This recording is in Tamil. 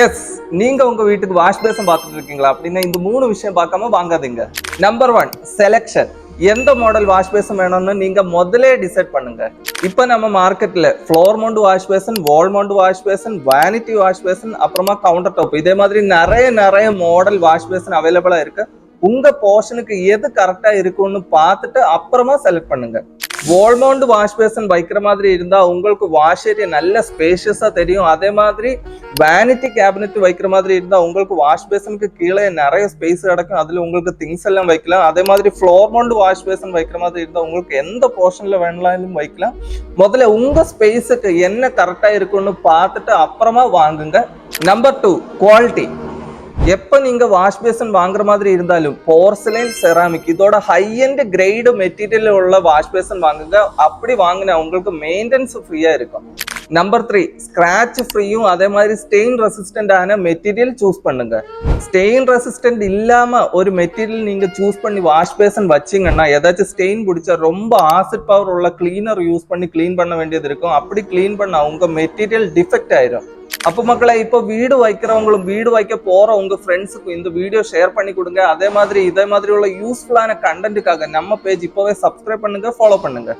எஸ், நீங்க உங்க வீட்டுக்கு வாஷ் பேசன் பார்த்துட்டு இருக்கீங்களா? அப்படின்னா இந்த 3 விஷயம் பார்க்காம வாங்காதீங்க. Number 1, selection. எந்த மாடல் வாஷ் பேசன் வேணும்னு நீங்க முதல்ல டிசைட் பண்ணுங்க. இப்ப நம்ம மார்க்கெட்ல floor mount wash basin, wall mount wash basin, vanity wash basin, அப்புறமா கவுண்டர் டாப், இதே மாதிரி நிறைய மாடல் வாஷ் பேசன் அவைலபிளா இருக்கு. உங்க போர்ஷனுக்கு எது கரெக்டா இருக்கும்னு பார்த்துட்டு அப்புறமா செலக்ட் பண்ணுங்க. வால் மவுண்ட் வாஷ் பேசன் வைக்கிற மாதிரி இருந்தா உங்களுக்கு வாஷ் ஏரியா நல்ல ஸ்பேஷியஸா தெரியும். அதே மாதிரி வேனிட்டி கேபினெட் வைக்கிற மாதிரி இருந்தா உங்களுக்கு வாஷ் பேசனுக்கு கீழே நிறைய ஸ்பேஸ் கிடக்கும். அதுல உங்களுக்கு திங்ஸ் எல்லாம் வைக்கலாம். அதே மாதிரி ஃப்ளோர் மவுண்ட் வாஷ் பேசன் வைக்கிற மாதிரி இருந்தா உங்களுக்கு எந்த போர்ஷன்ல வேணாலும் வைக்கலாம். முதல்ல உங்க ஸ்பேஸுக்கு என்ன கரெக்டா இருக்கும்னு பார்த்துட்டு அப்புறமா வாங்குங்க. Number 2, quality. எப்ப நீங்க வாஷ் பேசன் வாங்குற மாதிரி இருந்தாலும் போர்சலைன், செராமிக் இதோட ஹை அண்ட் கிரேடு மெட்டீரியல் உள்ள வாஷ் பேசன் வாங்குங்க. அப்படி வாங்கினா உங்களுக்கு மெயின்டெனன்ஸ் ஃப்ரீயா இருக்கும். நம்பர் 3, ஸ்கிராட்ச் ஃப்ரீயும் அதே மாதிரி ஸ்டெயின் ரெசிஸ்டன்ட் ஆன மெட்டீரியல் சூஸ் பண்ணுங்க. ஸ்டெயின் ரெசிஸ்டன்ட் இல்லாம ஒரு மெட்டீரியல் நீங்க சூஸ் பண்ணி வாஷ் பேசன் வச்சீங்கன்னா ஏதாச்சும் ஸ்டெயின் பிடிச்சா ரொம்ப ஆசிட் பவர் உள்ள கிளீனர் யூஸ் பண்ணி கிளீன் பண்ண வேண்டியது இருக்கும். அப்படி கிளீன் பண்ணா உங்க மெட்டீரியல் டிஃபெக்ட் ஆயிரும். அப்போ மக்களை, இப்போ வீடு வைக்கிறவங்களும் வீடு வைக்க போற உங்க ஃப்ரெண்ட்ஸுக்கும் இந்த வீடியோ ஷேர் பண்ணி கொடுங்க. அதே மாதிரி இதே மாதிரி உள்ள யூஸ்ஃபுல்லான கண்டென்ட்டுக்காக நம்ம பேஜ் இப்போவே சப்ஸ்கிரைப் பண்ணுங்க, ஃபாலோ பண்ணுங்க.